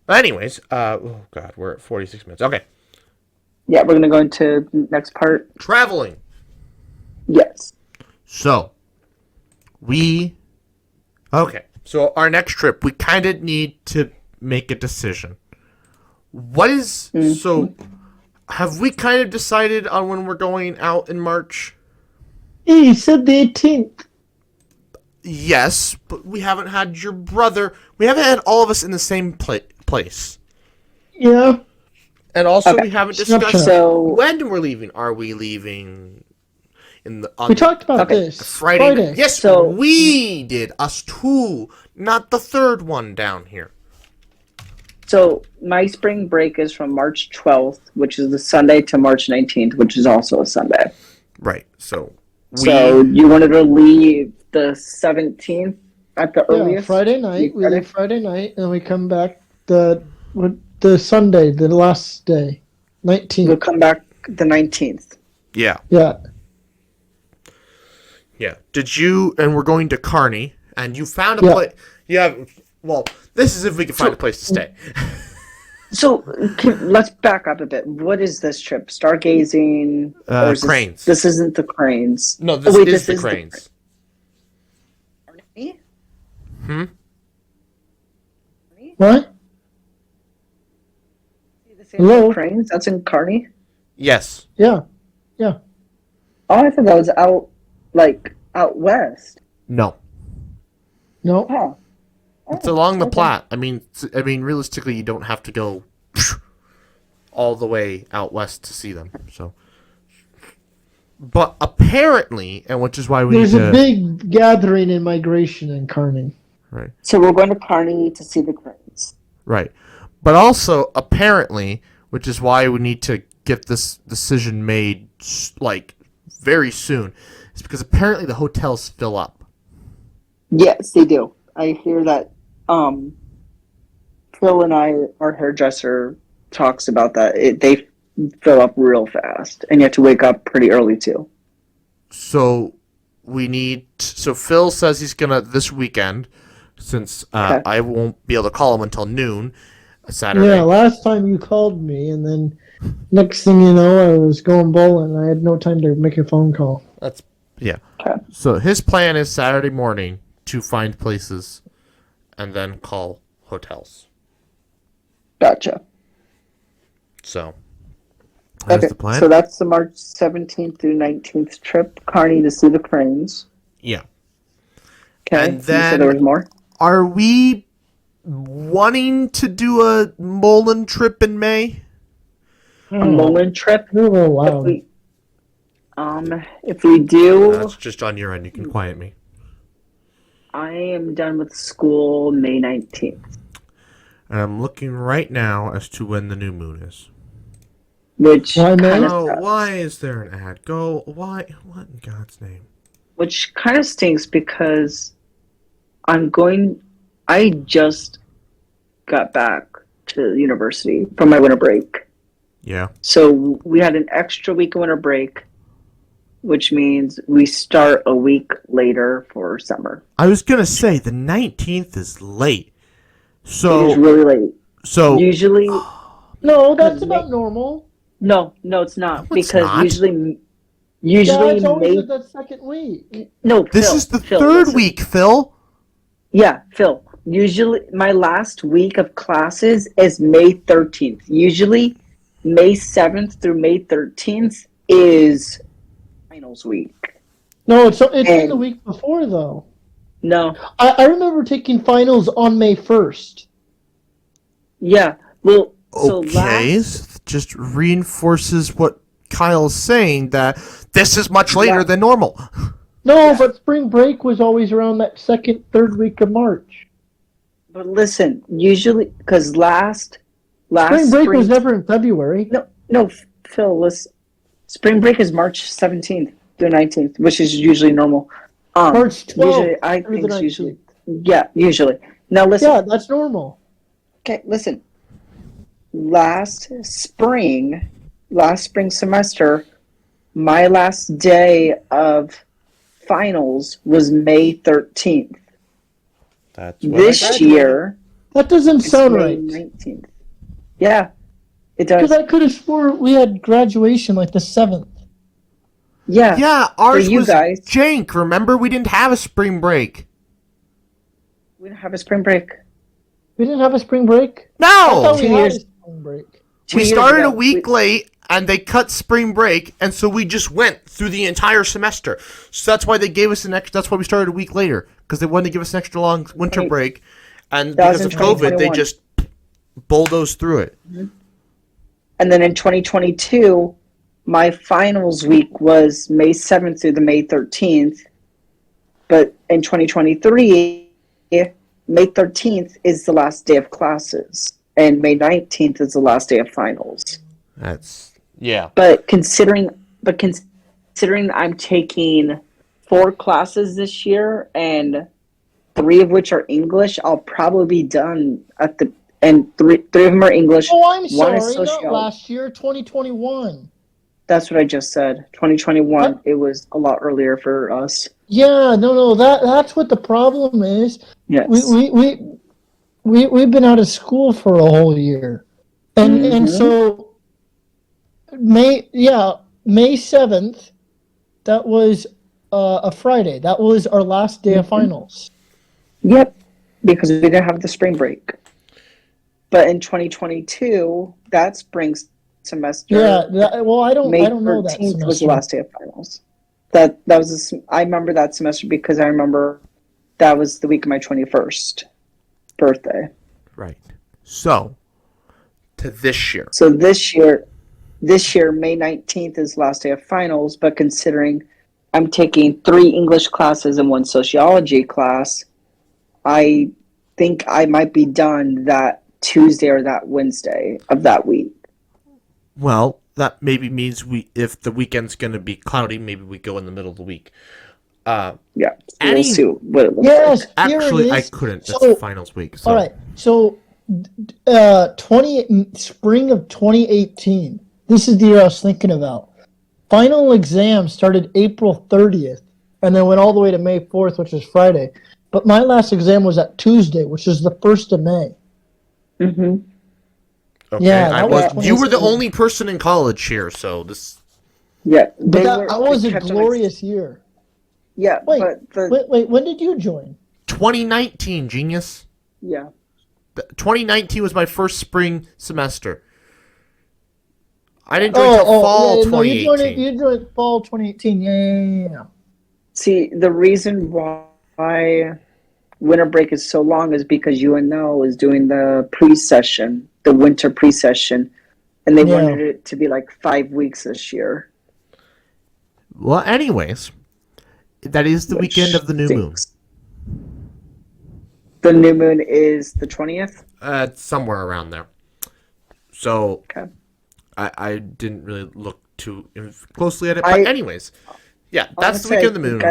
Anyways, oh god, we're at 46 minutes. Okay. Yeah, we're gonna go into the next part. Traveling. Yes. So, so our next trip, we kind of need to make a decision. So, have we kind of decided on when we're going out in March? Hey, you said the 18th. Yes, but we haven't had your brother. We haven't had all of us in the same place. Yeah. And also, we haven't discussed So when we're leaving. Are we leaving we talked about this. Friday. Yes, so we did. Us two. Not the third one down here. So my spring break is from March 12th, which is the Sunday, to March 19th, which is also a Sunday. Right. So you wanted to leave the 17th at the earliest? Friday night. We leave Friday night, and we come back the Sunday, the last day, 19th. We'll come back the 19th. Yeah. Yeah. Yeah. And we're going to Kearney, and you found a place. Yeah. Well, this is if we can find a place to stay. So let's back up a bit. What is this trip? Stargazing? Cranes. This isn't the cranes. No, this is the cranes. What? Hello? Cranes? That's in Kearney? Yes. Yeah. Yeah. Oh, I thought that was out west. No. No. Oh. It's along the Platte. I mean, realistically, you don't have to go all the way out west to see them. So, but apparently, and which is why there's a big gathering in migration in Kearney. Right. So we're going to Kearney to see the cranes. Right, but also apparently, which is why we need to get this decision made very soon, is because apparently the hotels fill up. Yes, they do. I hear that. Phil and our hairdresser, talks about that. They fill up real fast, and you have to wake up pretty early too. So Phil says he's gonna this weekend, since I won't be able to call him until noon, Saturday. Yeah, last time you called me, and then next thing you know, I was going bowling. I had no time to make a phone call. Yeah. Okay. So his plan is Saturday morning to find places and then call hotels. Gotcha. So that's the plan. So that's the March 17th through 19th trip, Kearney to see the cranes. Yeah. Okay. And then you said there was more? Are we wanting to do a Mullen trip in May? A Mullen trip? Oh, wow. If we do... That's just on your end. You can quiet me. I am done with school May 19th. And I'm looking right now as to when the new moon is. Which why is there an ad? What in God's name? Which kind of stinks because I just got back to university from my winter break. Yeah. So we had an extra week of winter break, which means we start a week later for summer. I was going to say the 19th is late. So it is really late. So usually no, that's about normal. No, it's not. No, it's not. Usually it's always the second week. No, this is the third week, Phil. Yeah, Phil. Usually my last week of classes is May 13th. Usually May 7th through May 13th is finals week. No, it's in the week before, though. No. I remember taking finals on May 1st. Yeah. Well, just reinforces what Kyle's saying, that this is much later than normal. No, but spring break was always around that second, third week of March. But listen, usually, because last spring break was never in February. No, Phil, listen. Spring break is March 17th through 19th, which is usually normal. March 12th. Usually, I think it's usually. Yeah, usually. Now listen. Yeah, that's normal. Okay, listen. Last spring semester, my last day of finals was May 13th. That's this year. That doesn't It's sound May right. 19th. Yeah, it Because does. I could have swore we had graduation like the 7th. Yeah, Yeah, for ours you was guys. jank. Remember, we didn't have a spring break. We don't have a spring break. We didn't have a spring break? I No! thought we 2 had a years. spring break. 2 We years started a ago. week late, and they cut spring break, and so we just went through the entire semester. So that's why they gave us an extra. That's why we started a week later, because they wanted to give us an extra long winter break, and That was because in of COVID, they 2021. just bulldozed through it. And then in 2022, my finals week was May 7th through the May 13th. But in 2023, May 13th is the last day of classes, and May 19th is the last day of finals. Yeah. But considering I'm taking 4 classes this year and 3 of which are English, I'll probably be done at the and three of them are English. Oh, I'm One is sorry. Not sociology. last year, 2021. That's what I just said. 2021. It was a lot earlier for us. Yeah, no. That's what the problem is. Yes. We've been out of school for a whole year, and so May 7th. That was a Friday. That was our last day of finals. Yep, because we didn't have the spring break. But in 2022, that spring semester. Yeah. I don't know that 13th semester. was the last day of finals. That was I remember that semester because I remember that was the week of my 21st birthday. Right. So, to this year. So this year, May 19th is the last day of finals, but considering I'm taking 3 English classes and 1 sociology class, I think I might be done that Tuesday or that Wednesday of that week. Well, that maybe means if the weekend's going to be cloudy, maybe we go in the middle of the week. Yeah, so we'll see what it looks Yes, like. here Actually, it I is. couldn't. That's So- the finals week. So. All right. So, spring of 2018. This is the year I was thinking about. Final exam started April 30th, and then went all the way to May 4th, which is Friday. But my last exam was at Tuesday, which is the 1st of May. Mm-hmm. Okay, Yeah, that was you were the 2018. only person in college here, so this. Yeah, But that was they a kept on glorious year. Yeah, Wait, but wait. When did you join? 2019, genius. yeah. 2019 was my first spring semester. I didn't join until fall yeah, 2018. you joined fall 2018. Yeah. See, the reason why winter break is so long is because UNL is doing the pre-session, the winter pre-session, and they wanted it to be like 5 weeks this year. Well, anyways, that is the weekend of the new moon. The new moon is the 20th? Somewhere around there. So, Okay. I didn't really look too closely at it. But anyways, yeah, that's the weekend of the moon.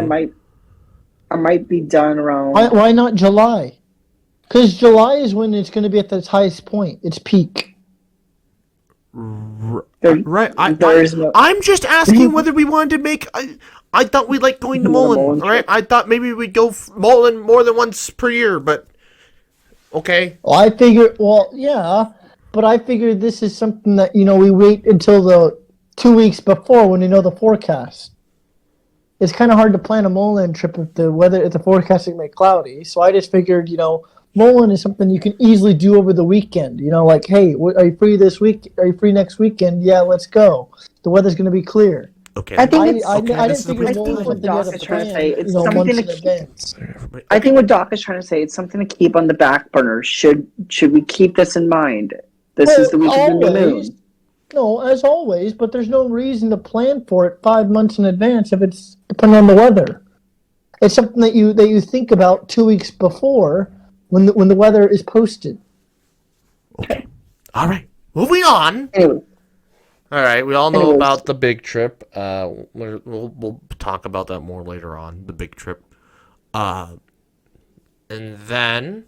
I might be done around... Why not July? Because July is when it's going to be at its highest point. Its peak. Right. I'm just asking whether we wanted to make... I thought we liked going to Mullen, right? I thought maybe we'd go Mullen more than once per year, but... Okay. Well, yeah, but I figured this is something that, we wait until the 2 weeks before when we know the forecast. It's kind of hard to plan a Mullen trip if the forecast is going to be cloudy. So I just figured, Mullen is something you can easily do over the weekend. Like, hey, are you free this week? Are you free next weekend? Yeah, let's go. The weather's going to be clear. Okay. I think I didn't figure Mullen what was Doc something is you trying to had say, to it's plan, something months to in keep- advance. I think what Doc is trying to say, it's something to keep on the back burner. Should we keep this in mind? This is the week of the new moon. No, as always, but there's no reason to plan for it 5 months in advance if it's depending on the weather. It's something that you think about 2 weeks before when the weather is posted. Okay. All right. Moving on. Anyway, All right. We all know Anyways. about the big trip. We'll talk about that more later on. The big trip. And then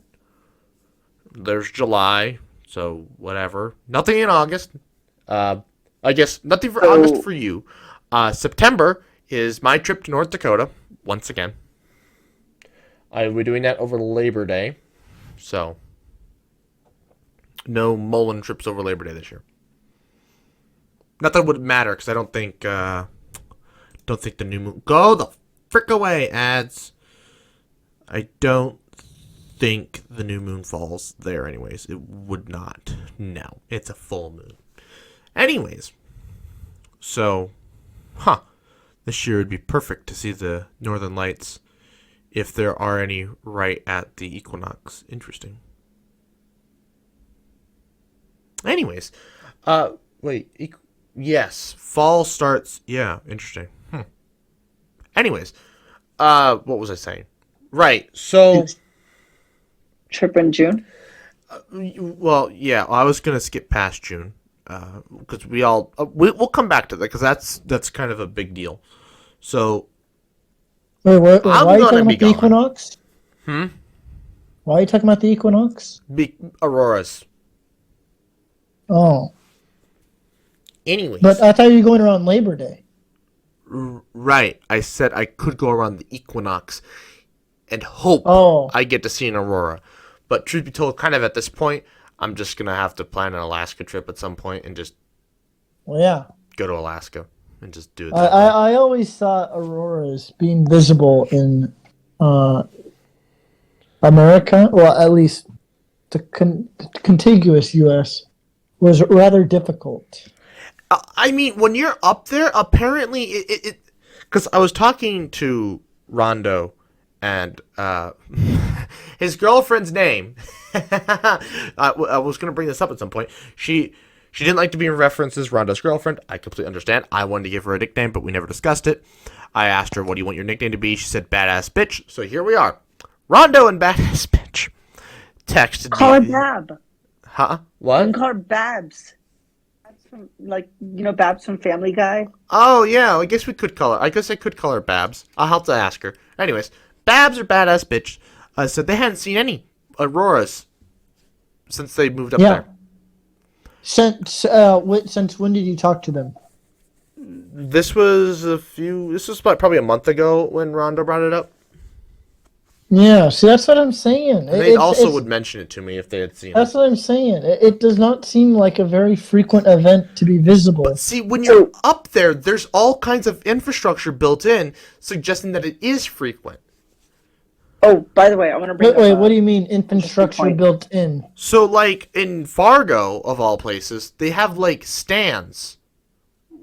there's July. So whatever. Nothing in August. I guess nothing for August for you. September is my trip to North Dakota once again. We're doing that over Labor Day. So No Mullen trips over Labor Day this year. Not that it would matter, because I don't think the new moon... Go the frick away, ads. I don't think the new moon falls there anyways. It would not. No, it's a full moon. Anyways, so, this year would be perfect to see the northern lights, if there are any, right at the equinox. Interesting. Anyways, yes, fall starts. Yeah, interesting. Anyways, what was I saying? Right. So, trip in June. well, yeah, I was gonna skip past June, because we'll come back to that, because that's kind of a big deal. So, Wait, why are I'm you gonna talking be about the gone. equinox? Why are you talking about the equinox? Auroras. Oh, Anyways, but I thought you were going around Labor Day. right. I said I could go around the equinox and hope I get to see an aurora. But truth be told, kind of at this point, I'm just going to have to plan an Alaska trip at some point and just go to Alaska and just do it. I always thought auroras being visible in America, well, at least the contiguous U.S., was rather difficult. I mean, when you're up there, apparently it because I was talking to Rondo and his girlfriend's name. I was going to bring this up at some point. She didn't like to be referenced as Rondo's girlfriend. I completely understand. I wanted to give her a nickname, but we never discussed it. I asked her, what do you want your nickname to be? She said, Badass Bitch. So here we are. Rondo and Badass Bitch texted Call her me. Bab. Huh? You What? can call her Babs. Babs from, Babs from Family Guy. Oh, yeah. I guess we could call her. I guess I could call her Babs. I'll have to ask her. Anyways, Babs or Badass Bitch said they hadn't seen any auroras since they moved up there. Since when did you talk to them? This was probably a month ago when Rondo brought it up. Yeah, see, that's what I'm saying. And they also would mention it to me if they had seen it. That's what I'm saying. It does not seem like a very frequent event to be visible. But see, when you're up there, there's all kinds of infrastructure built in, suggesting that it is frequent. Oh, by the way, I want to bring Wait, what do you mean infrastructure built in? So, like, in Fargo, of all places, they have, like, stands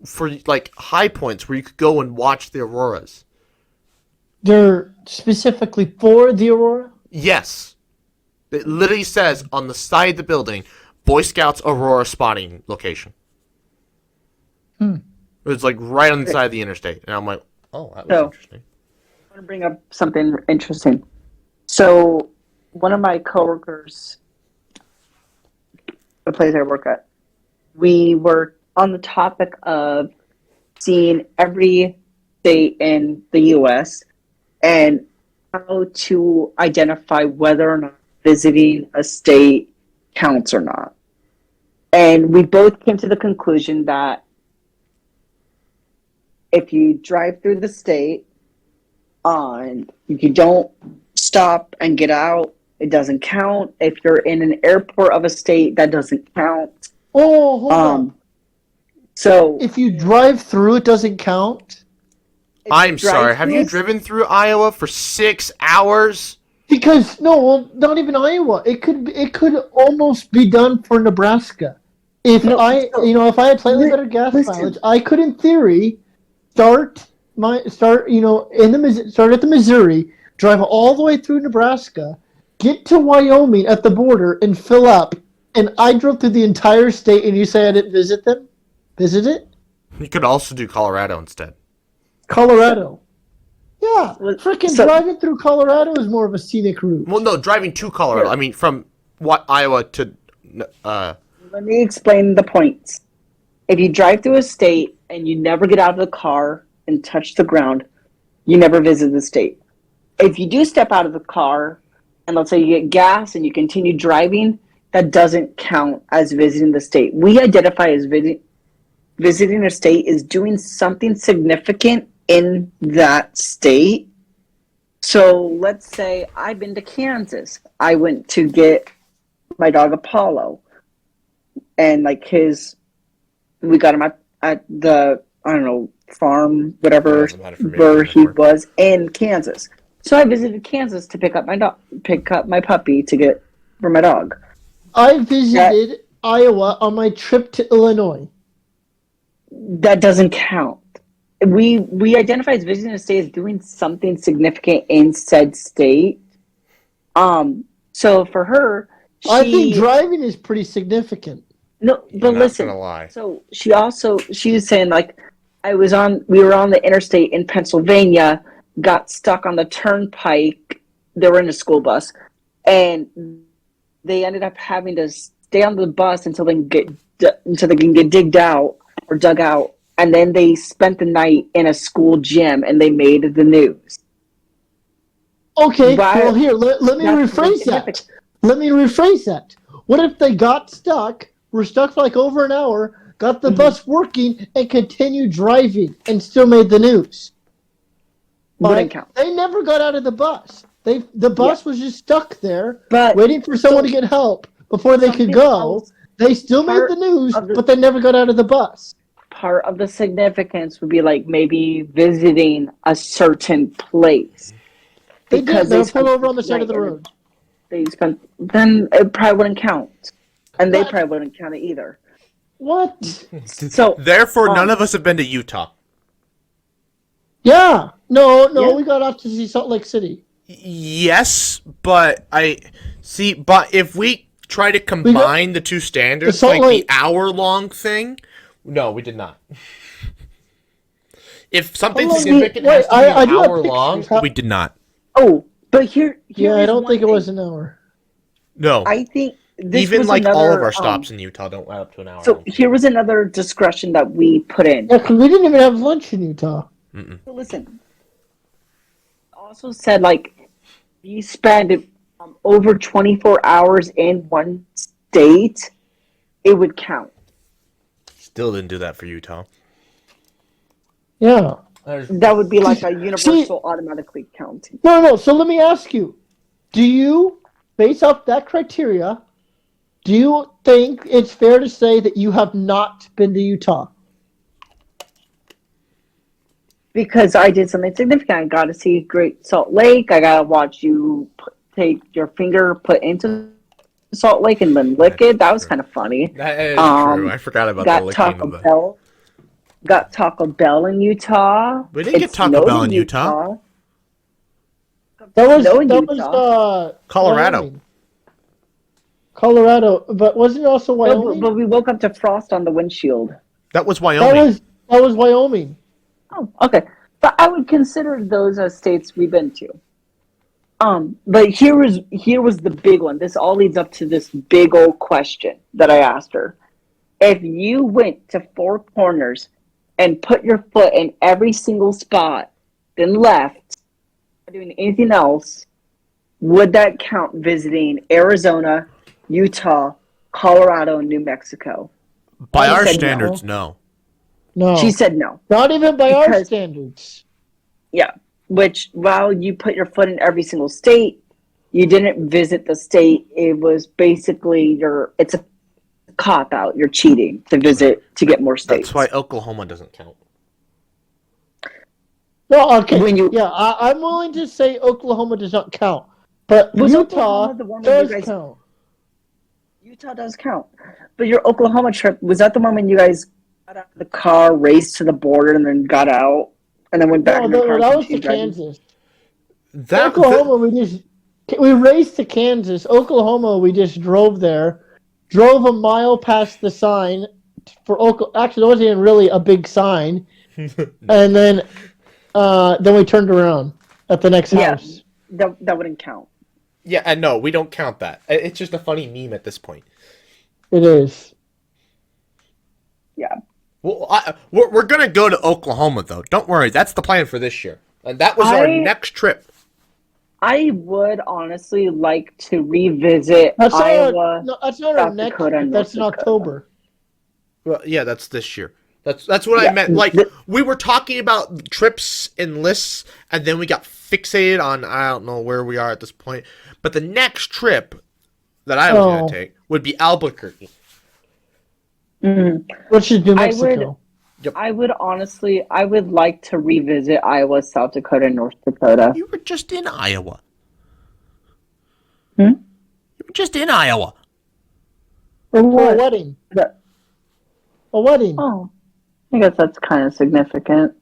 for, like, high points where you could go and watch the auroras. They're specifically for the aurora? Yes. It literally says on the side of the building, Boy Scouts Aurora spotting location. It's like right on the side of the interstate. And I'm like, oh, that was interesting. I want to bring up something interesting. So, one of my coworkers, the place I work at, we were on the topic of seeing every state in the U.S. and how to identify whether or not visiting a state counts or not. And we both came to the conclusion that if you drive through the state, you don't stop and get out, it doesn't count. If you're in an airport of a state, that doesn't count. Oh, hold on. So if you drive through, it doesn't count? I'm sorry, have you driven through Iowa for 6 hours? Because not even Iowa. It could almost be done for Nebraska. If I had slightly better gas mileage, I could, in theory, start at the Missouri, drive all the way through Nebraska, get to Wyoming at the border, and fill up. And I drove through the entire state, and you say I didn't visit them? Visit it? You could also do Colorado instead. Colorado. Yeah, driving through Colorado is more of a scenic route. Well, no, driving to Colorado. Yeah. I mean, from Iowa to... Let me explain the points. If you drive through a state and you never get out of the car and touch the ground, you never visit the state. If you do step out of the car and let's say you get gas and you continue driving, that doesn't count as visiting the state. We identify as visiting a state is doing something significant in that state. So let's say I've been to Kansas. I went to get my dog Apollo. and like we got him at the, I don't know, farm, whatever, Doesn't matter for me, where he anymore. was in Kansas. So I visited Kansas to pick up my puppy to get for my dog. I visited Iowa on my trip to Illinois. That doesn't count. We identify as visiting a state as doing something significant in said state. So for her, I think driving is pretty significant. no, but not listen. gonna lie. So she was saying like we were on the interstate in Pennsylvania, got stuck on the turnpike. They were in a school bus, and they ended up having to stay on the bus until they can get dug out, and then they spent the night in a school gym and they made the news. Okay, well here, let me rephrase that. Let me rephrase that. What if they got stuck, were stuck for like over an hour, got the bus working, and continued driving and still made the news? Wouldn't count. They never got out of the bus. The bus was just stuck there, But waiting for someone to get help before they could go. They still made the news, but they never got out of the bus. Part of the significance would be like maybe visiting a certain place. They pulled over on the side of the road. Then it probably wouldn't count. And they probably wouldn't count it either. What? So Therefore, none of us have been to Utah. Yeah. No, we got off to see Salt Lake City. Yes, but but if we try to combine the two standards, like the hour-long thing, no, we did not. If something significant has to be an hour long, we did not. Oh, but here I don't think it was an hour. No. I think this even was like another, all of our stops in Utah don't add up to an hour. So here was another discretion that we put in. Yeah, because we didn't even have lunch in Utah. So listen, also said like you spend over 24 hours in one state, it would count. Still didn't do that for Utah. Yeah. That would be like a universal automatically counting. No. So let me ask you, do you, based off that criteria, do you think it's fair to say that you have not been to Utah? Because I did something significant. I got to see Great Salt Lake. I got to watch you take your finger put into Salt Lake and then lick it. That was kind of funny. That is true. I forgot about the licking. Got Taco Bell in Utah. We didn't get Taco Bell in Utah. That was Colorado. Wyoming. Colorado, but wasn't it also Wyoming? No, but we woke up to frost on the windshield. That was Wyoming. That was Wyoming. Oh, okay. But I would consider those as states we've been to. But here was the big one. This all leads up to this big old question that I asked her. If you went to Four Corners and put your foot in every single spot, then left, not doing anything else, would that count visiting Arizona, Utah, Colorado, and New Mexico? By our standards, no. No. She said no. Not even by our standards. Yeah. Which, while you put your foot in every single state, you didn't visit the state. It was basically it's a cop out. You're cheating to get more states. That's why Oklahoma doesn't count. No, okay. I'm willing to say Oklahoma does not count. But Utah does count. Utah does count. But your Oklahoma trip, was that the one when you guys got out of the car, raced to the border, and then got out, and then went back in the car? That was to Kansas. Oklahoma, we raced to Kansas. Oklahoma, we just drove there, drove a mile past the sign for Oklahoma. Actually, there wasn't even really a big sign. And then we turned around at the next house. That wouldn't count. Yeah, and no, we don't count that. It's just a funny meme at this point. It is. Yeah. Well, we're going to go to Oklahoma, though. Don't worry. That's the plan for this year. And that was our next trip. I would honestly like to revisit Iowa. That's not our next trip. That's in October. Well, yeah, that's this year. That's what I meant. Like, we were talking about trips and lists, and then we got fixated on, I don't know where we are at this point. But the next trip that I was going to take would be Albuquerque. which is New I would Mexico. I would like to revisit Iowa, South Dakota, and North Dakota. You were just in Iowa. Hmm? You were just in Iowa. For For a what? wedding. The- A wedding. Oh, I guess that's kind of significant.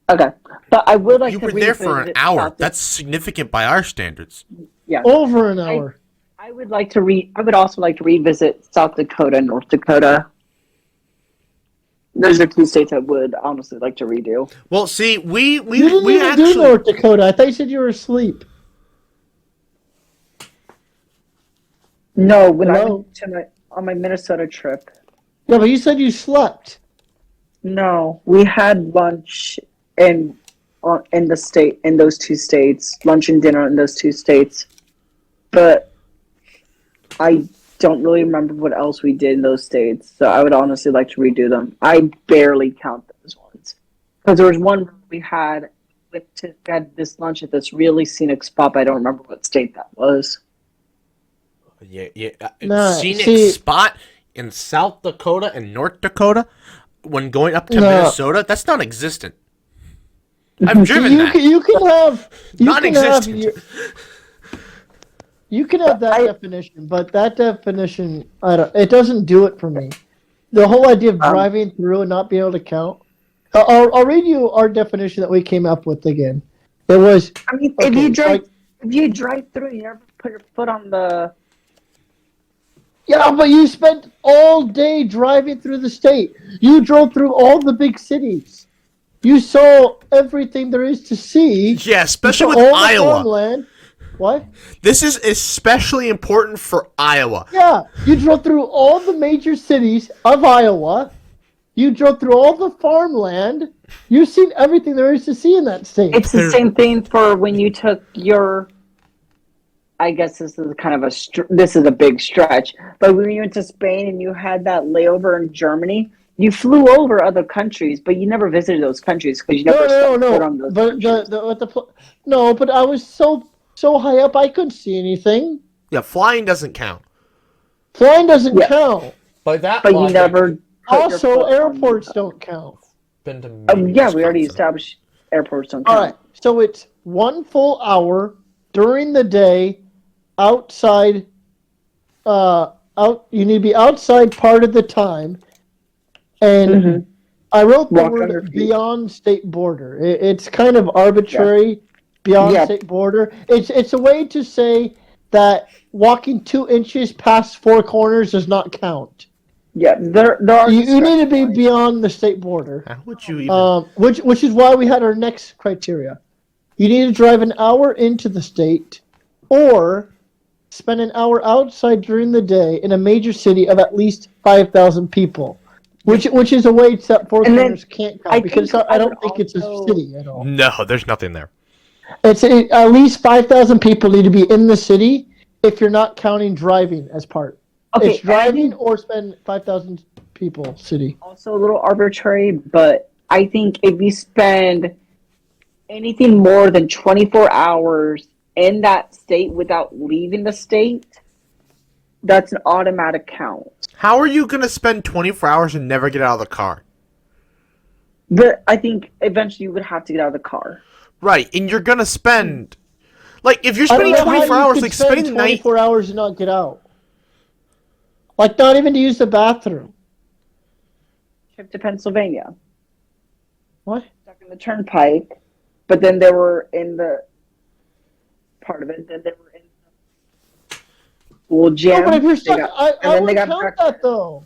Okay, but I would like You to were there for an revisit hour. South That's significant by our standards. Yeah, Over an hour. I would like to I would also like to revisit South Dakota and North Dakota. Those are two states I would honestly like to redo. Well, see, we You didn't even actually do North Dakota. I thought you said you were asleep. No, when I Hello? went to on my Minnesota trip. Yeah, but you said you slept. No, we had lunch in the state in those two states, lunch and dinner in those two states. But I don't really remember what else we did in those states, so I would honestly like to redo them. I barely count those ones because there was one we had we had this lunch at this really scenic spot. But I don't remember what state that was. yeah. Nah, Scenic see- spot in South Dakota and North Dakota when going up to No. Minnesota. That's non-existent. I've driven You that. can, you can have you can have Non-existent. you can have that definition, but that definition it doesn't do it for me. The whole idea of driving through and not being able to count. I'll read you our definition that we came up with again. It was I mean, okay, if you drive through, you never put your foot on the. yeah, but you spent all day driving through the state. You drove through all the big cities. You saw everything there is to see. Yeah, especially You with saw all the Iowa. farmland. What? This is especially important for Iowa. Yeah, you drove through all the major cities of Iowa. You drove through all the farmland. You've seen everything there is to see in that state. It's the same thing for when you took your. I guess this is kind of this is a big stretch, but when you went to Spain and you had that layover in Germany, you flew over other countries, but you never visited those countries because you never set foot on those But countries. no, but I was so high up I couldn't see anything. Yeah, flying doesn't count. Flying doesn't count. By that But you never. put your Also, foot on airports them. don't count. Been to Yeah, we already Wisconsin. established airports don't All count. right, so it's 1 full hour during the day outside. You need to be outside part of the time, and I wrote the Walk on your word feet. beyond state border. It's kind of arbitrary. Beyond Yeah. state border. It's a way to say that walking 2 inches past 4 corners does not count. Yeah, there are. You need to be beyond the state border. How would you even? Which is why we had our next criteria. You need to drive an hour into the state, or spend an hour outside during the day in a major city of at least 5,000 people. Which is a way that Four And then Corners can't count because I don't think it's a city at all. No, there's nothing there. It's at least 5,000 people need to be in the city if you're not counting driving as part. Okay, It's driving or spend 5,000 people city. Also a little arbitrary, but I think if you spend anything more than 24 hours in that state without leaving the state, that's an automatic count. How are you gonna spend 24 hours and never get out of the car? But I think eventually you would have to get out of the car. Right, and you're gonna spend like if you're I don't spending know how 24 you hours, could like spend spending the night. 24 hours and not get out. Like not even to use the bathroom. Trip to Pennsylvania, What? stuck in the turnpike, but then they were in the part of it. Then they were in the school gym. No, but if you're They stuck, got- I and then would they got count breakfast. that though.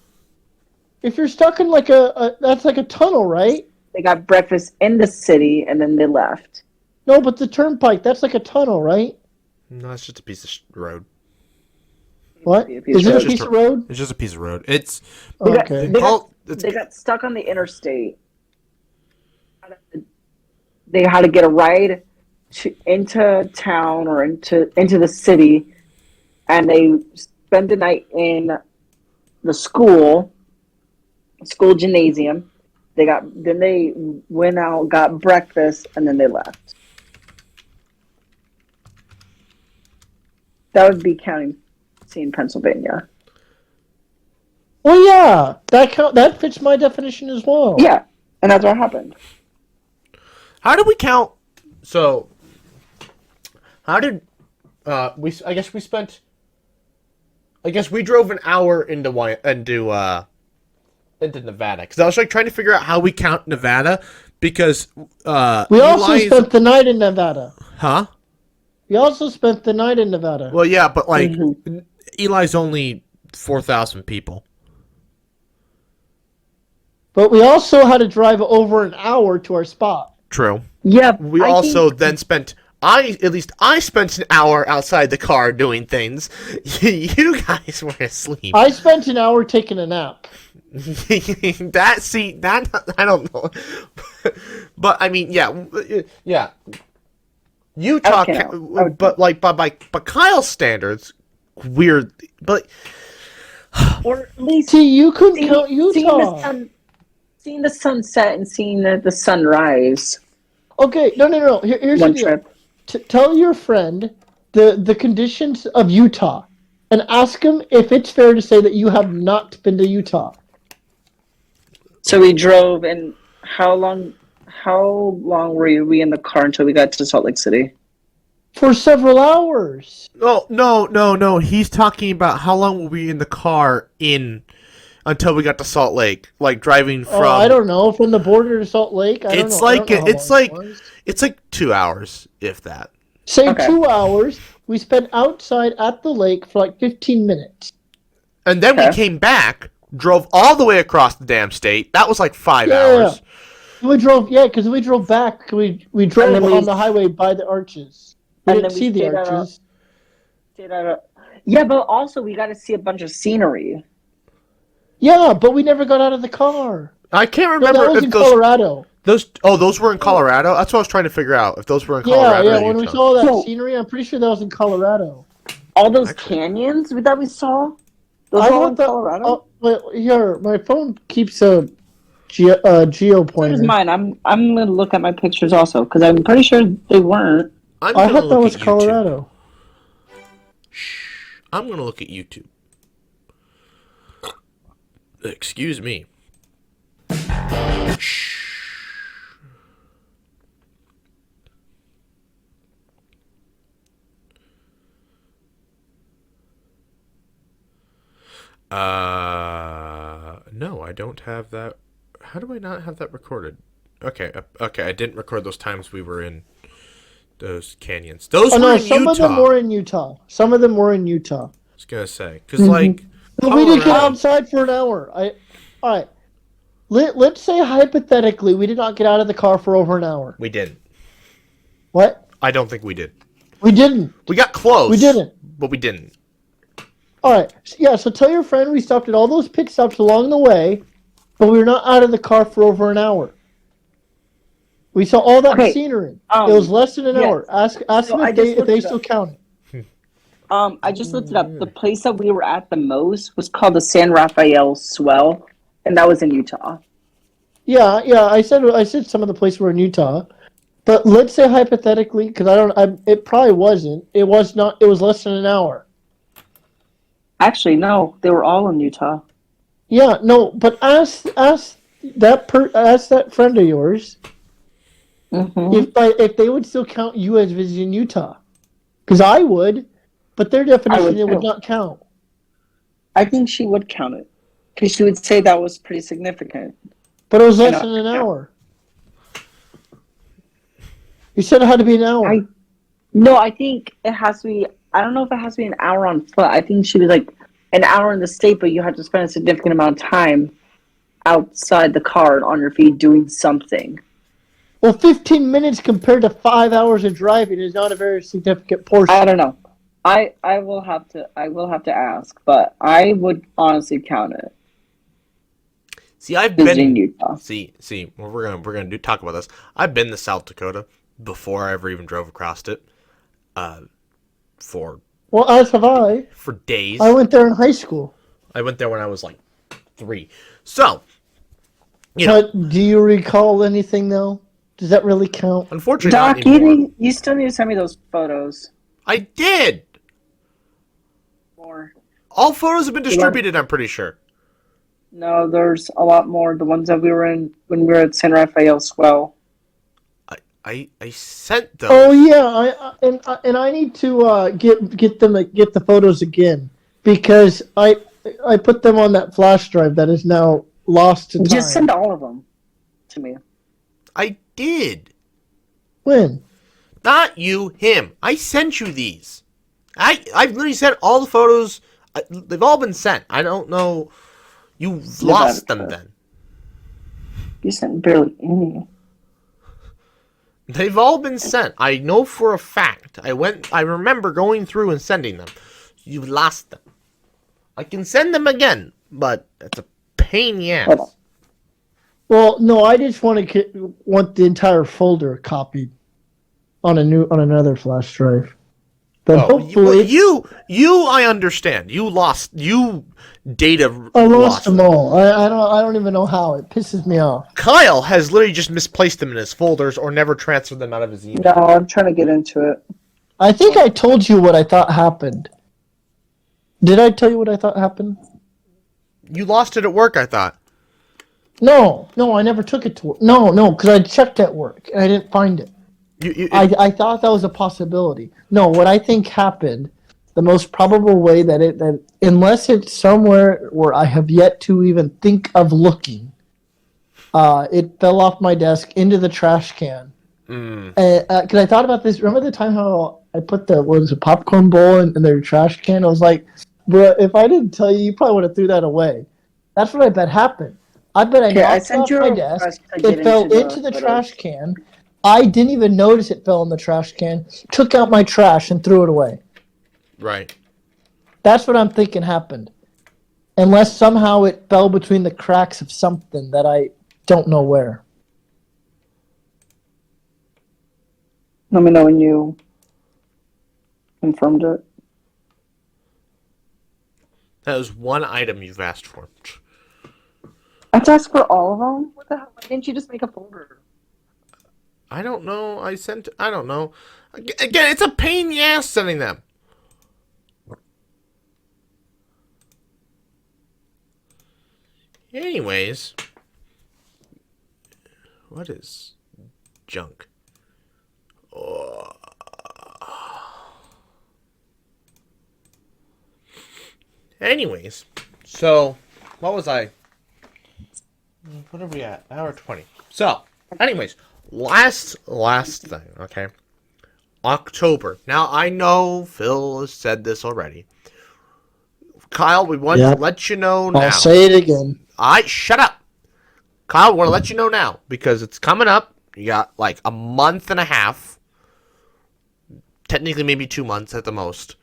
If you're stuck in like that's like a tunnel, right? They got breakfast in the city, and then they left. No, but the turnpike, that's like a tunnel, right? No, it's just a piece of road. What? Be a piece Is of it a road. piece of road? It's just a piece of road. It's They got, Okay. they got stuck on the interstate. They had to get a ride into town or into the city, and they spent the night in the school gymnasium. Then they went out, got breakfast, and then they left. That would be counting seeing Pennsylvania. Well, yeah, that fits my definition as well. Yeah, and that's what happened. How did we count? So, how did we? I guess we spent. I guess we drove an hour into Nevada because I was like trying to figure out how we count Nevada because We also spent the night in Nevada. Huh? We also spent the night in Nevada. Well, yeah, but like Eli's only 4,000 people. But we also had to drive over an hour to our spot. True. Yeah. We then spent. At least I spent an hour outside the car doing things. You guys were asleep. I spent an hour taking a nap. that I don't know, but I mean, yeah. Utah, but like by Kyle's standards, weird, but or at least see, you couldn't count Utah. Seeing the sunset and seeing the sunrise. Okay, no. Here's One the deal. trip. Tell your friend the conditions of Utah, and ask him if it's fair to say that you have not been to Utah. So we drove, and how long were we in the car until we got to Salt Lake City? For several hours. Oh, no. He's talking about how long were we in the car until we got to Salt Lake, like driving from. I don't know, from the border to Salt Lake. It's like 2 hours, if that. Say 2 hours. We spent outside at the lake for like 15 minutes. And then we came back, drove all the way across the damn state. That was like 5 hours. We drove, because we drove back. We drove on the highway by the arches. We didn't see the arches. Yeah, but also we got to see a bunch of scenery. Yeah, but we never got out of the car. I can't remember that was in Colorado. Those were in Colorado? That's what I was trying to figure out. If those were in Colorado. Yeah, when we saw that scenery, I'm pretty sure that was in Colorado. All those canyons that we saw? Those are all in Colorado? Here, my phone keeps a geo pointer. Here's mine. I'm going to look at my pictures also, because I'm pretty sure they weren't. I thought that was Colorado. I'm going to look at YouTube. Excuse me. No, I don't have that. How do I not have that recorded? Okay, I didn't record those times we were in those canyons. Those were in Utah. Some of them were in Utah. Some of them were in Utah. I was gonna say, because like, but we didn't get outside for an hour. All right. Let's say hypothetically we did not get out of the car for over an hour. We didn't. What? I don't think we did. We didn't. We got close. We didn't. But we didn't. All right. Yeah, so tell your friend we stopped at all those pit stops along the way, but we were not out of the car for over an hour. We saw all that scenery. It was less than an hour. Ask them if they still count it. I just looked it up. The place that we were at the most was called the San Rafael Swell, and that was in Utah. Yeah. I said some of the places were in Utah, but let's say hypothetically, because it probably wasn't. It was not. It was less than an hour. Actually, no, they were all in Utah. Yeah, no, but ask that friend of yours if they would still count you as visiting Utah, because I would, but their definition it would not count. I think she would count it, because she would say that was pretty significant. But it was less than an hour. You said it had to be an hour. No, I think it has to be. I don't know if it has to be an hour on foot. I think she was like an hour in the state, but you had to spend a significant amount of time outside the car and on your feet doing something. Well, 15 minutes compared to 5 hours of driving is not a very significant portion. I don't know. I will have to ask, but I would honestly count it. See, I've been in Utah. See, we're gonna talk about this. I've been to South Dakota before I ever even drove across it. As have I. For days. I went there in high school. I went there when I was like 3. So, But do you recall anything though? Does that really count? Unfortunately, Doc, not anymore. you still need to send me those photos. I did. More. All photos have been distributed. I'm pretty sure. No, there's a lot more. The ones that we were in when we were at San Rafael Swell. I sent those. Oh yeah, and I need to get the photos again because I put them on that flash drive that is now lost to time. Just send all of them to me. I did. When? Not you, him. I sent you these. I've literally sent all the photos. They've all been sent. I don't know. You lost them then. You sent barely any. They've all been sent. I know for a fact. I remember going through and sending them. You lost them. I can send them again, but it's a pain in the ass. Well, no, I just want the entire folder copied on another flash drive. Then hopefully I understand. You data. I lost them all. I don't even know how. It pisses me off. Kyle has literally just misplaced them in his folders or never transferred them out of his email. No, I'm trying to get into it. I think I told you what I thought happened. Did I tell you what I thought happened? You lost it at work, I thought. No, I never took it to work. No, because I checked at work and I didn't find it. I thought that was a possibility. No, what I think happened, the most probable way that unless it's somewhere where I have yet to even think of looking, it fell off my desk into the trash can. Because I thought about this. Remember the time how I put the popcorn bowl in their trash can? I was like, bro, if I didn't tell you, you probably would have threw that away. That's what I bet happened. I bet I knocked it off my desk. It fell into the trash can. I didn't even notice it fell in the trash can. Took out my trash and threw it away. Right. That's what I'm thinking happened. Unless somehow it fell between the cracks of something that I don't know where. Let me know when you confirmed it. That was one item you've asked for. I have to ask for all of them? What the hell? Why didn't you just make a folder? I don't know. I don't know. Again, it's a pain in the ass sending them. Anyways. What is junk? Oh. Anyways. So, what was I? What are we at? Hour 20. So, anyways. Last thing, okay? October. Now, I know Phil has said this already. Kyle, we want to let you know now. I'll say it again. Shut up. Kyle, we want to let you know now because it's coming up. You got like a month and a half. Technically, maybe 2 months at the most.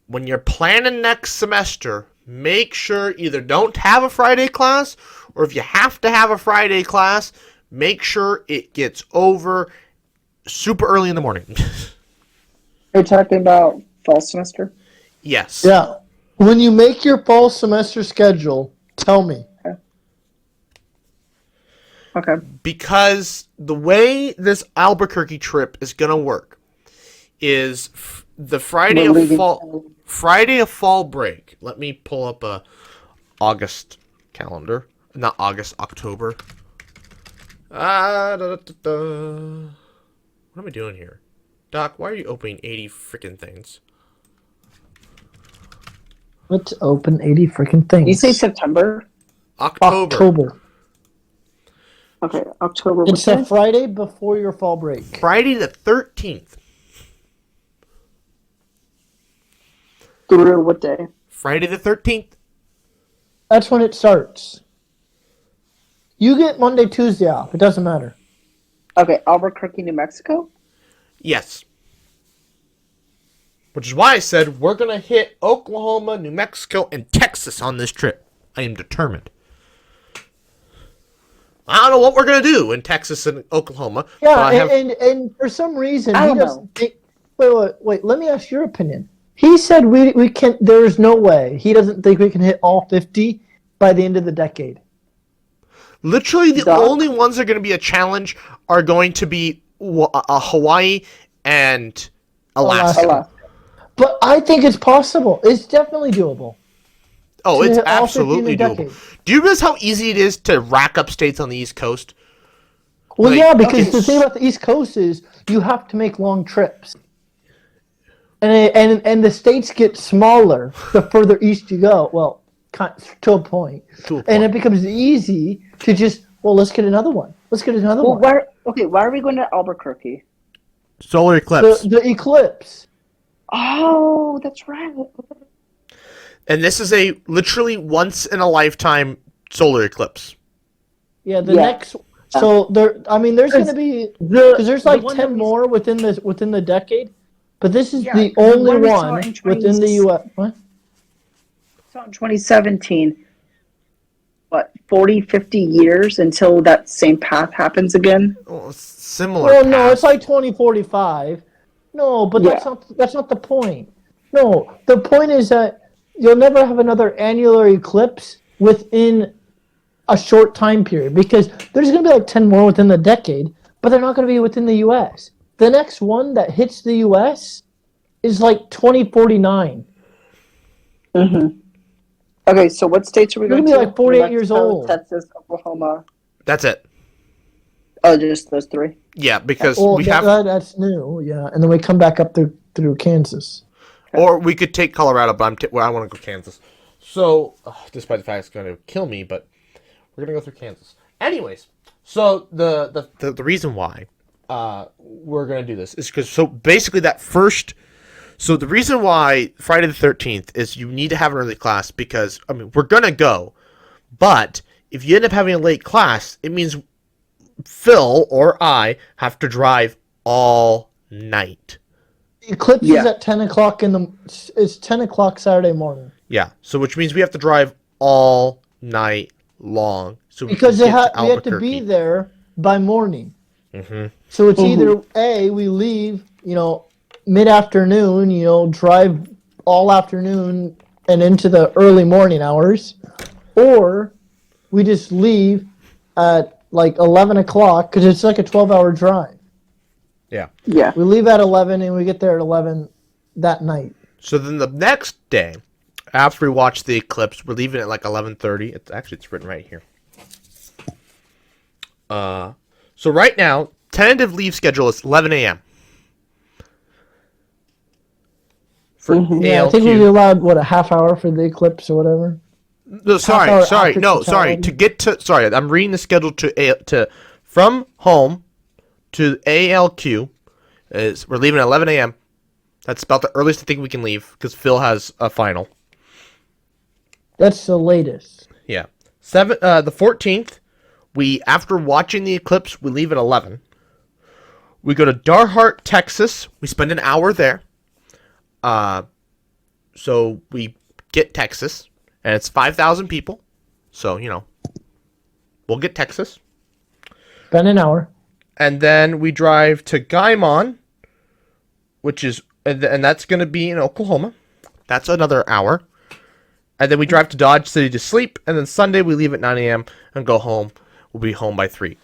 When you're planning next semester, make sure either don't have a Friday class or if you have to have a Friday class, make sure it gets over super early in the morning. Are you talking about fall semester? Yes. Yeah. When you make your fall semester schedule, tell me. Okay. Because the way this Albuquerque trip is going to work is the Friday of fall break. Let me pull up a August calendar. Not August, October. What am I doing here? Doc, why are you opening 80 freaking things? Let's open 80 freaking things. You say September? October. Okay, October. It's a Friday before your fall break. Friday the 13th. Through what day? Friday the 13th. That's when it starts. You get Monday, Tuesday off. It doesn't matter. Okay, Albuquerque, New Mexico? Yes. Which is why I said we're going to hit Oklahoma, New Mexico, and Texas on this trip. I am determined. I don't know what we're going to do in Texas and Oklahoma. Yeah, and for some reason, he doesn't think... Wait, let me ask your opinion. He said we can. There's no way. He doesn't think we can hit all 50 by the end of the decade. Literally, the only ones that are going to be a challenge are going to be Hawaii and Alaska. But I think it's possible. It's definitely doable. Oh, it's hit all 50 in a absolutely doable. decade. Do you realize how easy it is to rack up states on the East Coast? Well, Like, yeah, because it's- the thing about the East Coast is you have to make long trips, and the states get smaller the further east you go. Well, to a point, To a and point. it becomes easy to just let's get another one. Let's get another Well, one. why are we going to Albuquerque? Solar eclipse. The eclipse. Oh, that's right. And this is a literally once in a lifetime solar eclipse. Yeah, the Yeah. next. So there, I mean, there's going to be because there's like one that 10 we- more within the decade, but this is Yeah, the 'cause the only one we saw one in within the U.S. What? So in 2017, 40, 50 years until that same path happens again? Well, similar. Well, no, path. it's like 2045. No, but Yeah. that's not the point. No, the point is that you'll never have another annular eclipse within a short time period because there's going to be like 10 more within the decade, but they're not going to be within the U.S. The next one that hits the U.S. is like 2049. Mm-hmm. Okay, so what states are we You're going gonna to? be like 48 New years Mexico, old. Texas, Oklahoma. That's it. Oh, just those three. Yeah, because Well, we have, that's new, yeah, and then we come back up through Kansas. or we could take Colorado, but I want to go Kansas. So, despite the fact it's going to kill me, but we're going to go through Kansas. Anyways, so the reason why we're going to do this is because basically that first. So the reason why Friday the 13th is you need to have an early class because, I mean, we're going to go, but if you end up having a late class, it means Phil or I have to drive all night. Eclipse Yeah. is at 10 o'clock it's 10 o'clock Saturday morning. Yeah, so which means we have to drive all night long. So we Because can get we have to be Albuquerque. there by morning. Mm-hmm. So it's either A, we leave, mid-afternoon, drive all afternoon and into the early morning hours, or we just leave at like 11 o'clock because it's like a 12-hour drive. Yeah. Yeah. We leave at 11 and we get there at 11 that night. So then the next day, after we watch the eclipse, we're leaving at like 11:30. It's written right here. So right now, tentative leave schedule is 11 a.m. For Yeah, I think we ALQ. allowed a half hour for the eclipse or whatever. No, hour sorry. after No, sorry. totality. To get to sorry, I'm reading the schedule to from home to ALQ is we're leaving at 11 a.m. That's about the earliest I think we can leave because Phil has a final. That's the latest. Yeah. The 14th, we after watching the eclipse, we leave at 11. We go to Darhart, Texas. We spend an hour there. So we get Texas, and it's 5,000 people. So, we'll get Texas. Spend an hour. And then we drive to Guymon, which is, and that's going to be in Oklahoma. That's another hour. And then we drive to Dodge City to sleep. And then Sunday we leave at 9 a.m. and go home. We'll be home by 3.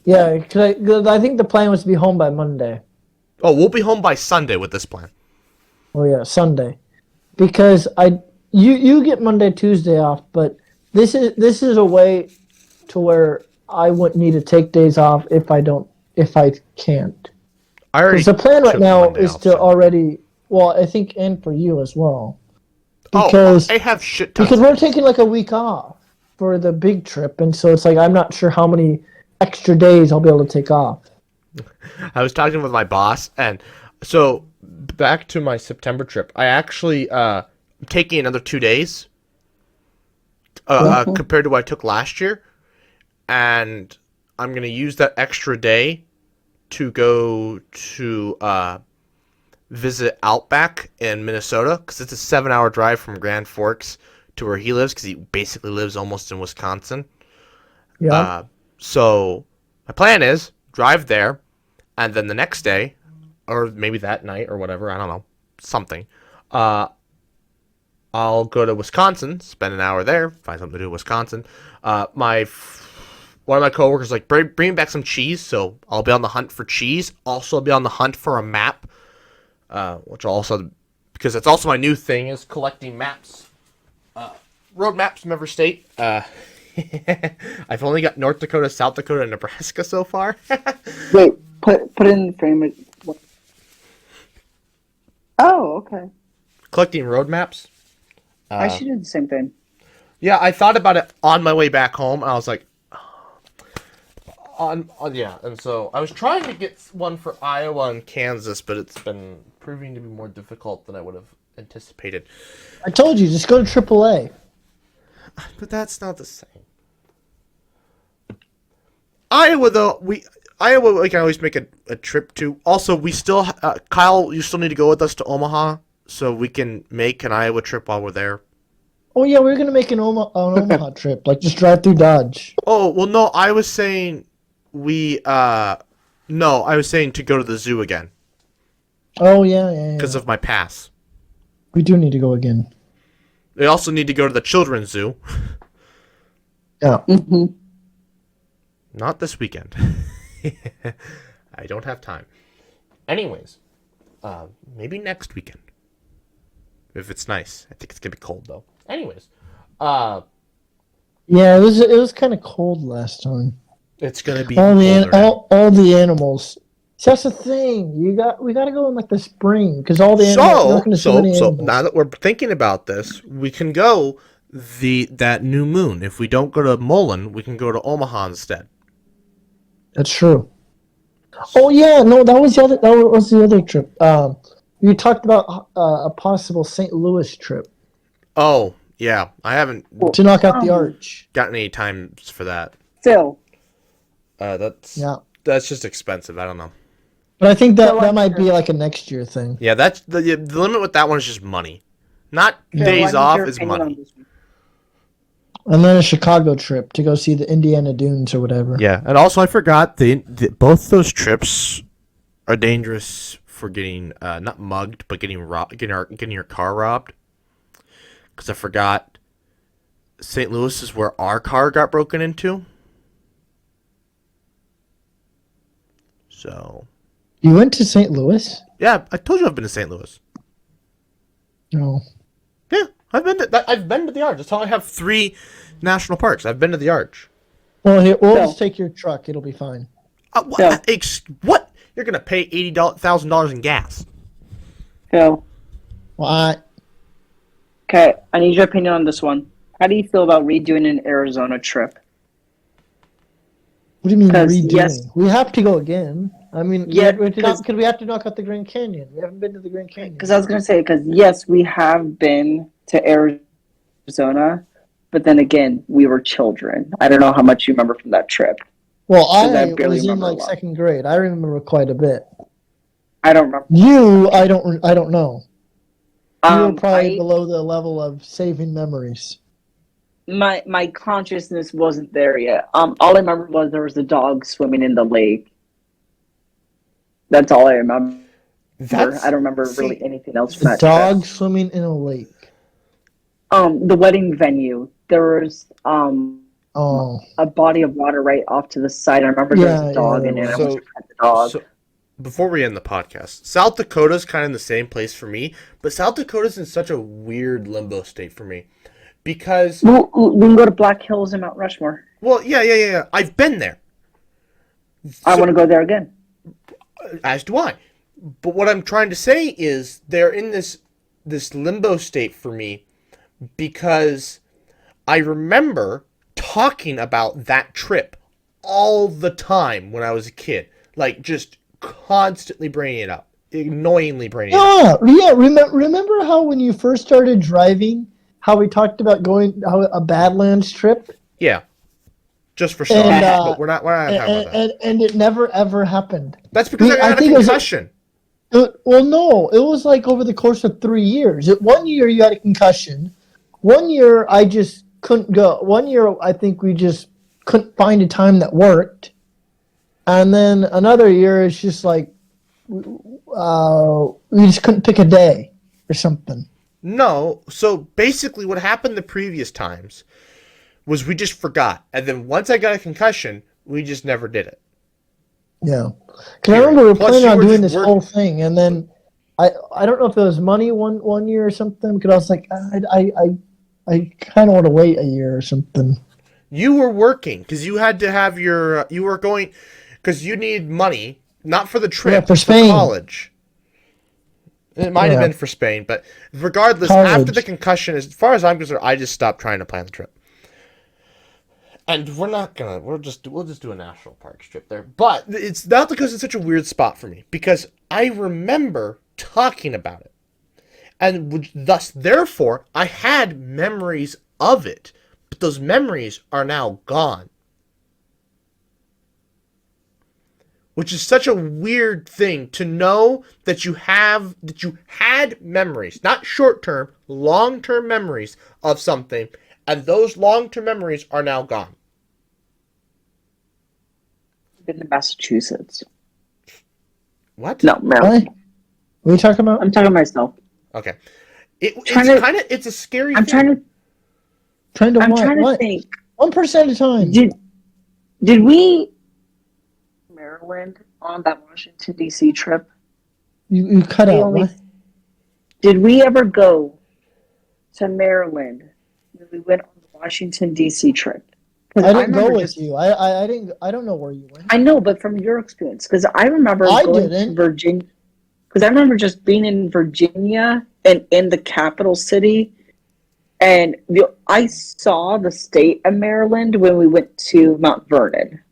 Yeah, because I think the plan was to be home by Monday. Oh, we'll be home by Sunday with this plan. Oh yeah, Sunday. Because you get Monday, Tuesday off, but this is a way to where I wouldn't need to take days off if I can't. I already Because the plan right took now Monday is off, to so- already, well, I think, and for you as well. Oh, Because I have shit tons. because we're taking like a week off for the big trip, and so it's like I'm not sure how many extra days I'll be able to take off. I was talking with my boss, and so back to my September trip. I actually I'm taking another 2 days compared to what I took last year, and I'm gonna use that extra day to go to visit Outback in Minnesota because it's a 7-hour drive from Grand Forks to where he lives because he basically lives almost in Wisconsin. Yeah. So my plan is drive there, and then the next day, or maybe that night or whatever, I don't know, something. I'll go to Wisconsin, spend an hour there, find something to do in Wisconsin. One of my coworkers like bring back some cheese, so I'll be on the hunt for cheese. Also, I'll be on the hunt for a map, which I'll also because that's also my new thing is collecting maps Roadmaps from every state. I've only got North Dakota, South Dakota, and Nebraska so far. Wait, put it in the frame. Oh, okay. Collecting roadmaps. I should do the same thing. Yeah, I thought about it on my way back home, and I was like, yeah. And so I was trying to get one for Iowa and Kansas, but it's been proving to be more difficult than I would have anticipated. I told you, just go to AAA. But that's not the same. Iowa, though, we can always make a trip to. Also, we still, Kyle, you still need to go with us to Omaha so we can make an Iowa trip while we're there. Oh yeah, we were gonna make an Omaha trip, like just drive through Dodge. Oh well, no, I was saying I was saying to go to the zoo again Oh yeah. because of my pass. We do need to go again. We also need to go to the children's zoo. Yeah. Mm-hmm. Not this weekend. I don't have time. Anyways, maybe next weekend. If it's nice. I think it's gonna be cold though. Anyways, Yeah, it was kind of cold last time. it's gonna be All colder. the animals. See, that's the thing. We got to go in like the spring because all the animals. You're not gonna see many So animals. now that we're thinking about this, we can go that new moon. If we don't go to Mullen, we can go to Omaha instead. That's true. Oh yeah, no, that was the other trip. You talked about a possible St. Louis trip Oh yeah, I haven't to knock out the arch. gotten any times for that. Phil, That's Yeah, just expensive. I don't know. but I think that might be like a next year thing. Yeah, that's the limit with that one is just money, not Phil, I days need off. your Is opinion on money. this one. And then a Chicago trip to go see the Indiana Dunes or whatever. Yeah, and also I forgot both those trips are dangerous for getting not mugged, but getting getting your car robbed. Because I forgot St. Louis is where our car got broken into. So You went to St. Louis? yeah, I told you I've been to St. Louis. No. Yeah, I've been to the Arch. That's how I have 3 national parks. I've been to the Arch. Well, here, we'll No. just take your truck. It'll be fine. What? What? You're gonna pay $80,000 in gas? Phil, Well, okay, I need your opinion on this one. How do you feel about redoing an Arizona trip? what do you mean 'Cause, redoing? yes. We have to go again. I mean, Yeah, because we have to knock out the Grand Canyon. We haven't been to the Grand Canyon. Because I was gonna say, because yes, we have been to Arizona, but then again, we were children. I don't know how much you remember from that trip. Well, I I barely was in remember a like lot. second grade. I remember quite a bit. I don't remember. You, I don't know. You were probably I- below the level of saving memories. my consciousness wasn't there yet. All I remember was there was a dog swimming in the lake. That's all I remember. I don't remember really anything else from A that dog trip. swimming in a lake. The wedding venue. There was Oh, a body of water right off to the side. I remember there was Yeah, a dog yeah, in it. there I was. was at the dog. So, before we end the podcast, South Dakota's kind of in the same place for me, but South Dakota's in such a weird limbo state for me because, We can go to Black Hills and Mount Rushmore. well, yeah. I've been there. I want to go there again. As do I. But what I'm trying to say is they're in this limbo state for me because I remember talking about that trip all the time when I was a kid. Like, just constantly bringing it up. Annoyingly bringing it up. yeah. Remember how when you first started driving, how we talked about going a Badlands trip, Yeah. Just for starters, And, but we're not talking about that. and it never ever happened. That's because I got a think it was- concussion. Well, no, it was like over the course of 3 years. 1 year you had a concussion. 1 year I just couldn't go. 1 year I think we just couldn't find a time that worked. And then another year it's just like we just couldn't pick a day or something. No, so basically what happened the previous times was we just forgot. And then once I got a concussion, we just never did it. Yeah, because I remember we were Plus, planning you on were doing just this whole thing, and then I don't know if it was money one year or something. Because I was like, I I kind of want to wait a year or something. You were working because you had to have your. You were going because you need money, not for the trip, for Spain. college. It might have been for Spain, but regardless, after the concussion, as far as I'm concerned, I just stopped trying to plan the trip. And we'll just do a national parks trip there. But it's not because it's such a weird spot for me, because I remember talking about it. And thus, therefore, I had memories of it. But those memories are now gone. Which is such a weird thing to know that you had memories, not short-term, long-term memories of something, and those long-term memories are now gone. Been to Massachusetts. What? No, Maryland. What are you talking about? I'm talking to myself. Okay. It's a scary thing. Trying to think. 1% at a time. Did we Maryland on that Washington D.C. trip? You cut out. What? Did we ever go to Maryland when we went on the Washington D.C. trip? I didn't go with you. I didn't. I don't know where you went. I know, but from your experience, because I remember going to Virginia. Because I remember just being in Virginia and in the capital city, and I saw the state of Maryland when we went to Mount Vernon.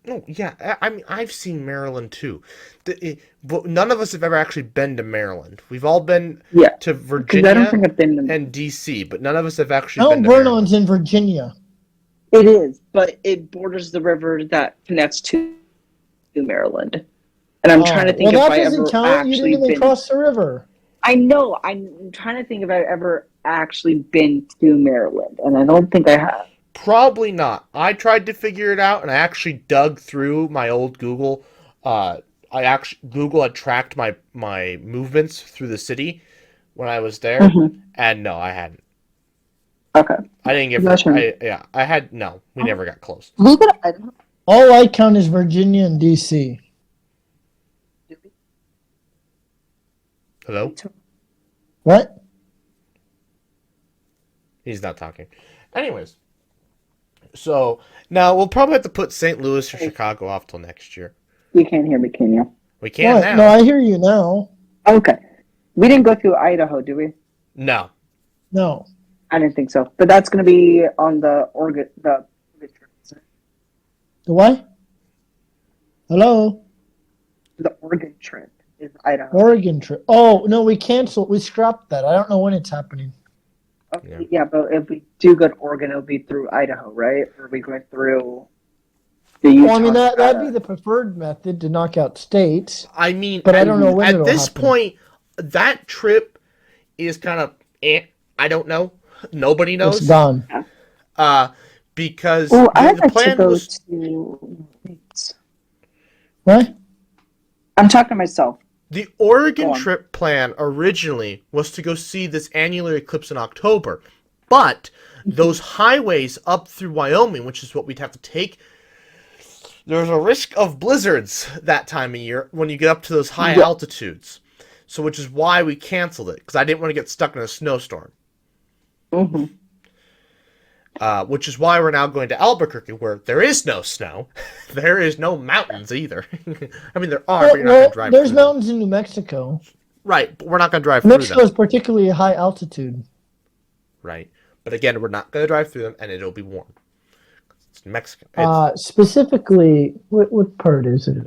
Oh, yeah. I mean, I've seen Maryland, too. But none of us have ever actually been to Maryland. We've all been to Virginia I don't think I've been and D.C., but none of us have actually been to Mount Vernon's in Virginia. It is, but it borders the river that connects to Maryland. And I'm trying to think if I ever actually you didn't even cross the river. I know. I'm trying to think if I've ever actually been to Maryland, and I don't think I have. Probably not. I tried to figure it out, and I actually dug through my old Google. Google had tracked my movements through the city when I was there, and no, I hadn't. Okay. I didn't get. I had no. We never got close. All I count is Virginia and D.C. Hello? What? He's not talking. Anyways. So, now we'll probably have to put St. Louis or Chicago off till next year. You can't hear me, can you? We can now. No, I hear you now. Okay. We didn't go through Idaho, did we? No. No. I didn't think so. But that's going to be on the Oregon, the what? Hello? The Oregon trip is Idaho. Oregon trip. Oh, no, we canceled. We scrapped that. I don't know when it's happening. Okay, yeah, but if we do go to Oregon, it'll be through Idaho, right? Or are we going through the Utah? Well, I mean, that'd be the preferred method to knock out states. I mean, but I don't know when at it'll this happen. point, that trip is kind of I don't know. Nobody knows. It's gone. Because the plan was to... What? I'm talking to myself. The Oregon trip plan originally was to go see this annular eclipse in October, but those highways up through Wyoming, which is what we'd have to take, there's a risk of blizzards that time of year when you get up to those high altitudes. So, which is why we canceled it, because I didn't want to get stuck in a snowstorm. Mm-hmm. Which is why we're now going to Albuquerque, where there is no snow. There is no mountains either. I mean, there are, but you're not going to drive there's through mountains in New Mexico. Right, but we're not going to drive through them. Mexico is particularly high altitude. Right. But again, we're not going to drive through them, and it'll be warm. It's New Mexico. Specifically, what part is it?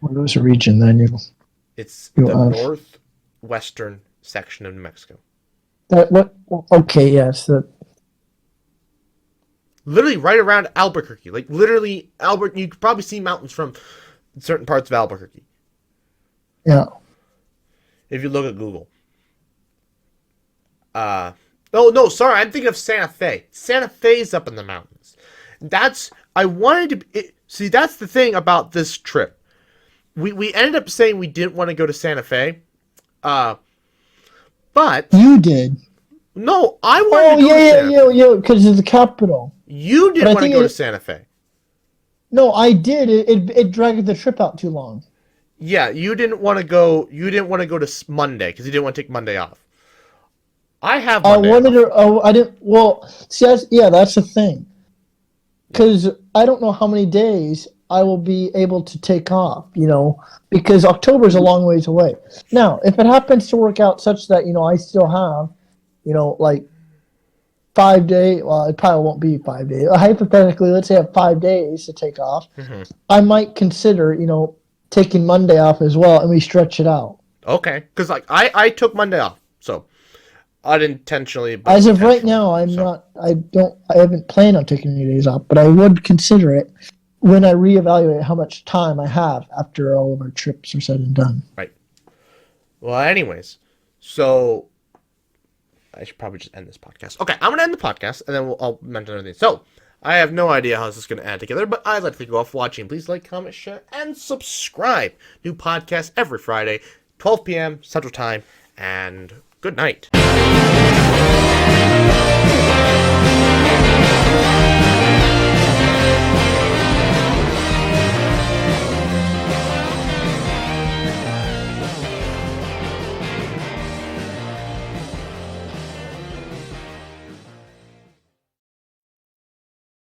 What was the region then? It's the northwestern section of New Mexico. Okay, yes. Literally right around Albuquerque. Like, literally, you could probably see mountains from certain parts of Albuquerque. Yeah. If you look at Google. Oh, no, sorry. I'm thinking of Santa Fe. Santa Fe's up in the mountains. That's the thing about this trip. We ended up saying we didn't want to go to Santa Fe. But you did. No, I wanted to go to Santa Fe. Yeah, because it's the capital. You didn't want to go to Santa Fe. No, I did. It dragged the trip out too long. 'long. Yeah, you didn't want to go. You didn't want to go to Monday because you didn't want to take Monday off. I have I Monday wanted off. to. Oh, I didn't. Well, see, that's the thing. Because I don't know how many days I will be able to take off. Because October's a long ways away. Now, if it happens to work out such that I still have, like 5 days. Well, it probably won't be 5 days. Hypothetically, let's say I have 5 days to take off. Mm-hmm. I might consider, taking Monday off as well, and we stretch it out. Okay, because like I took Monday off, so unintentionally. But As of right intentionally, now, I'm so. not. I haven't planned on taking any days off, but I would consider it when I reevaluate how much time I have after all of our trips are said and done. Right. Well, anyways, so I should probably just end this podcast. Okay, I'm gonna end the podcast, and then I'll mention everything. So I have no idea how this is gonna add together, but I'd like to thank you all for watching. Please like, comment, share, and subscribe. New podcast every Friday, 12 p.m. Central Time, and good night.